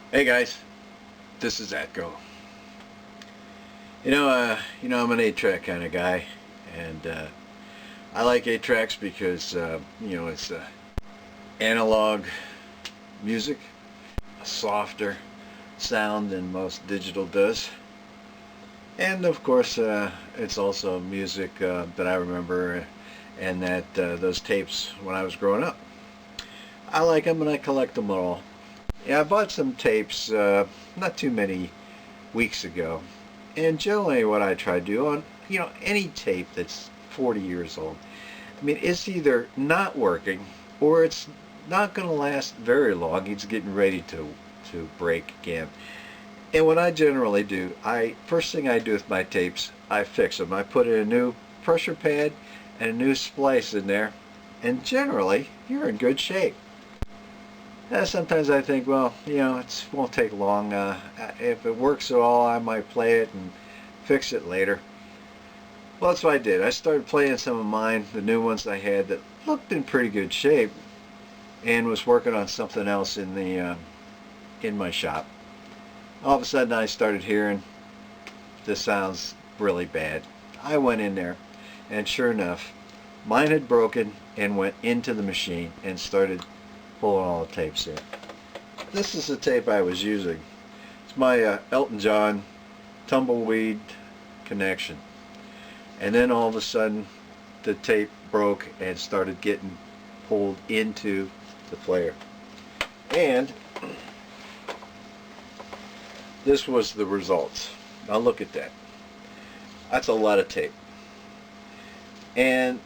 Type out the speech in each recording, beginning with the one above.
Hey guys, this is Atco. I'm an 8-track kind of guy, and I like 8-tracks because it's analog music, a softer sound than most digital does, and of course it's also music that I remember and that those tapes when I was growing up. I like them and I collect them all. Yeah, I bought some tapes not too many weeks ago, and generally what I try to do on any tape that's 40 years old, I mean, it's either not working or it's not going to last very long. It's getting ready to break again. And what I generally do, first thing I do with my tapes, I fix them. I put in a new pressure pad and a new splice in there, and generally you're in good shape. Sometimes I think, well, it won't take long. If it works at all, I might play it and fix it later. Well, that's what I did. I started playing some of mine, the new ones I had that looked in pretty good shape, and was working on something else in my shop. All of a sudden, I started hearing this sounds really bad. I went in there, and sure enough, mine had broken and went into the machine and started pulling all the tapes in. This is the tape I was using. It's my Elton John Tumbleweed connection. And then all of a sudden the tape broke and started getting pulled into the player. And this was the results. Now look at that. That's a lot of tape. And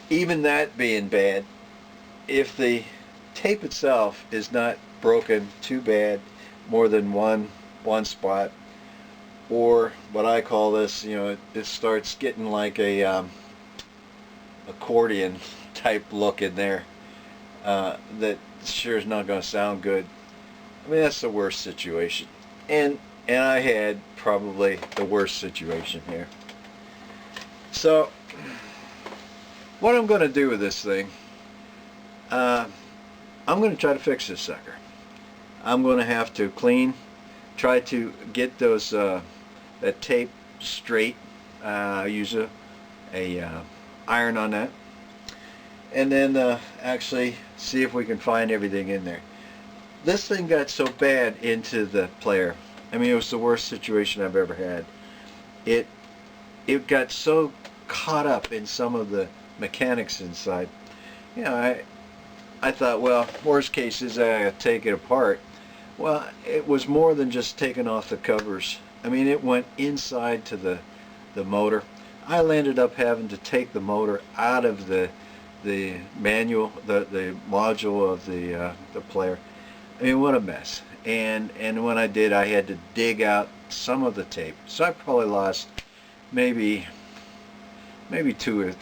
even that being bad, if the tape itself is not broken too bad, more than one spot, or what I call this, it starts getting like a accordion type look in there, that sure is not going to sound good. I mean, that's the worst situation, and I had probably the worst situation here. So what I'm going to do with this thing, I'm going to try to fix this sucker. I'm going to have to try to get those that tape straight. Use a iron on that, and then actually see if we can find everything in there. This thing got so bad into the player. I mean, it was the worst situation I've ever had. It got so caught up in some of the mechanics inside. I thought, well, worst case is I take it apart. Well, it was more than just taking off the covers. I mean, it went inside to the motor. I ended up having to take the motor out of the manual, the module of the player. I mean, what a mess. And when I did, I had to dig out some of the tape. So I probably lost maybe 2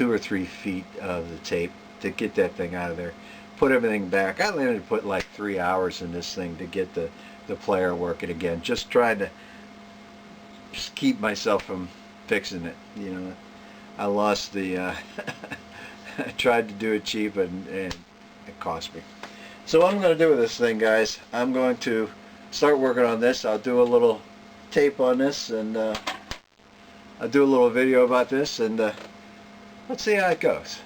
or 3 feet of the tape to get that thing out of there. Put everything back. I landed to put like 3 hours in this thing to get the player working again. Just trying to keep myself from fixing it. I lost the I tried to do it cheap and it cost me. So what I'm going to do with this thing, guys, I'm going to start working on this. I'll do a little tape on this, and I'll do a little video about this, and let's see how it goes.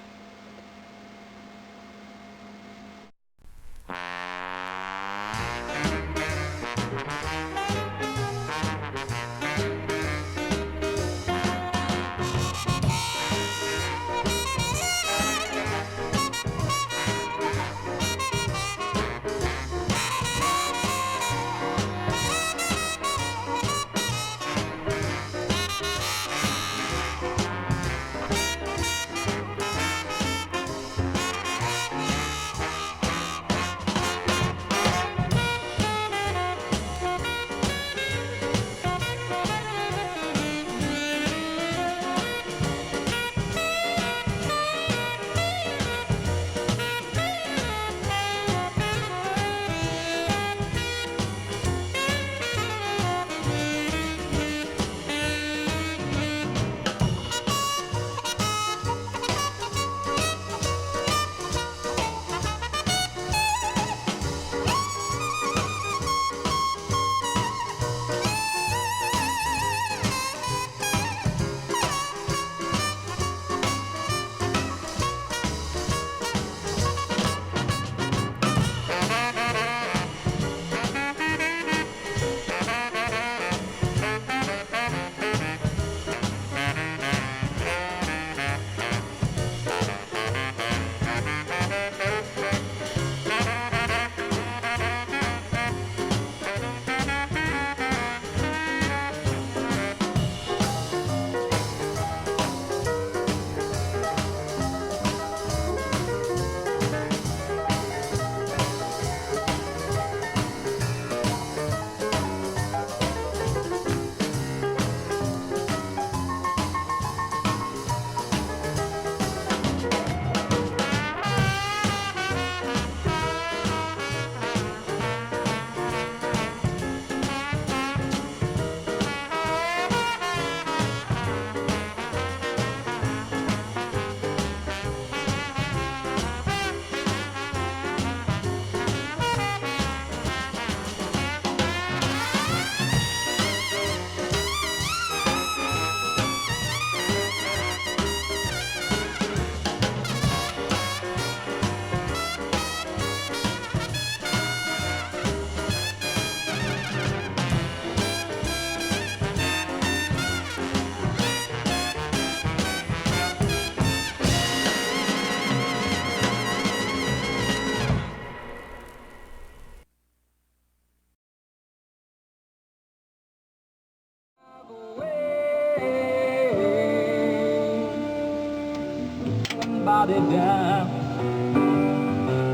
body down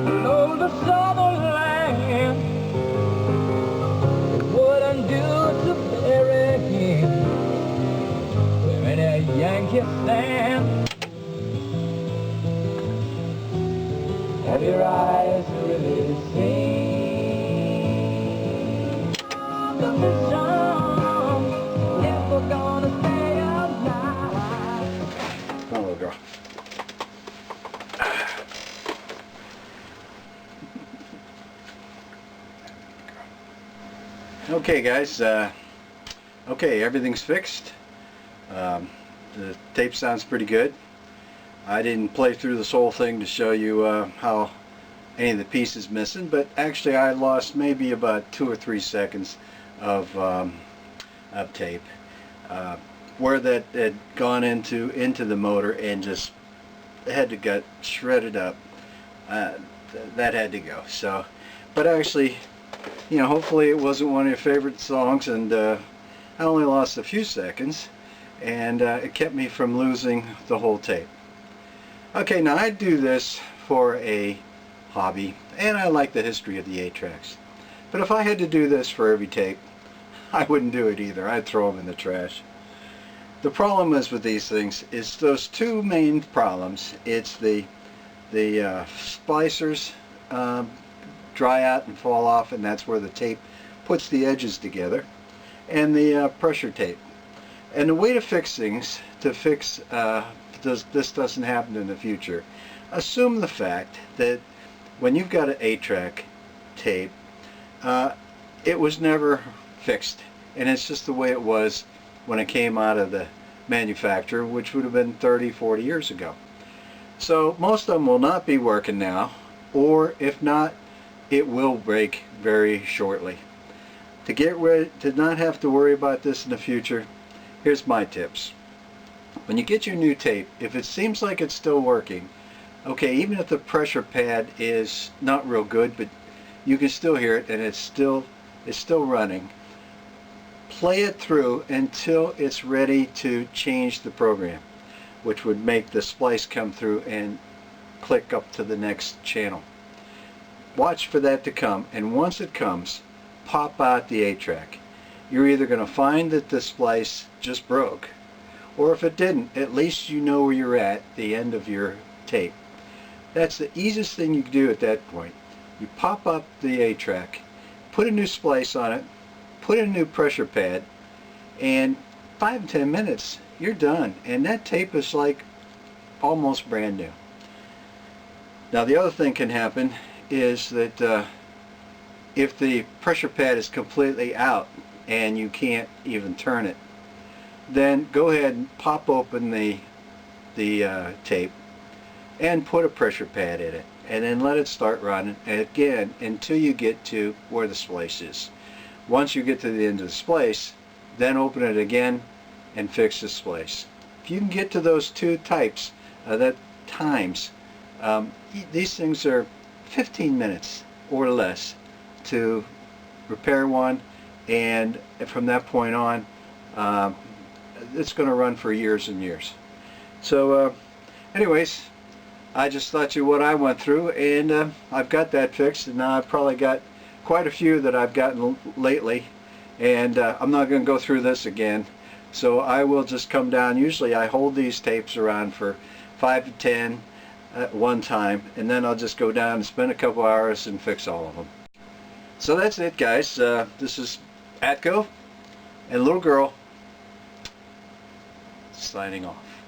below the southern land. It wouldn't do to bury him where in a Yankee stand. Have your eyes really seen the mission if we're gonna stay alive? Come on, little girl. Okay, guys. Okay, everything's fixed. The tape sounds pretty good. I didn't play through this whole thing to show you how any of the pieces missing, but actually I lost maybe about 2 or 3 seconds of tape where that had gone into the motor and just had to get shredded up. That had to go. So, but actually, you know, hopefully it wasn't one of your favorite songs, and I only lost a few seconds, and it kept me from losing the whole tape. Okay, now I do this for a hobby, and I like the history of the 8-tracks. But if I had to do this for every tape, I wouldn't do it either. I'd throw them in the trash. The problem is with these things is those two main problems. It's the splicers dry out and fall off, and that's where the tape puts the edges together, and the pressure tape. And the way to fix things, to fix this doesn't happen in the future, assume the fact that when you've got an 8-track tape, it was never fixed, and it's just the way it was when it came out of the manufacturer, which would have been 30-40 years ago. So most of them will not be working now, or if not, it will break very shortly. To get rid, to not have to worry about this in the future, here's my tips. When you get your new tape, if it seems like it's still working, okay, even if the pressure pad is not real good, but you can still hear it and it's still running, play it through until it's ready to change the program, which would make the splice come through and click up to the next channel. Watch for that to come, and once it comes, pop out the 8-track. You're either going to find that the splice just broke, or if it didn't, at least you know where you're at the end of your tape. That's the easiest thing you can do at that point. You pop up the 8-track, put a new splice on it, put in a new pressure pad, and 5-10 minutes you're done, and that tape is like almost brand new. Now the other thing can happen is that if the pressure pad is completely out and you can't even turn it, then go ahead and pop open the tape and put a pressure pad in it, and then let it start running again until you get to where the splice is. Once you get to the end of the splice, then open it again and fix the splice. If you can get to those two times, these things are 15 minutes or less to repair one, and from that point on, it's going to run for years and years. So anyways, I just thought you what I went through, and I've got that fixed, and now I've probably got quite a few that I've gotten lately, and I'm not going to go through this again. So I will just come down. Usually I hold these tapes around for 5 to 10 at one time, and then I'll just go down and spend a couple hours and fix all of them. So that's it, guys. This is Atco and Little Girl signing off.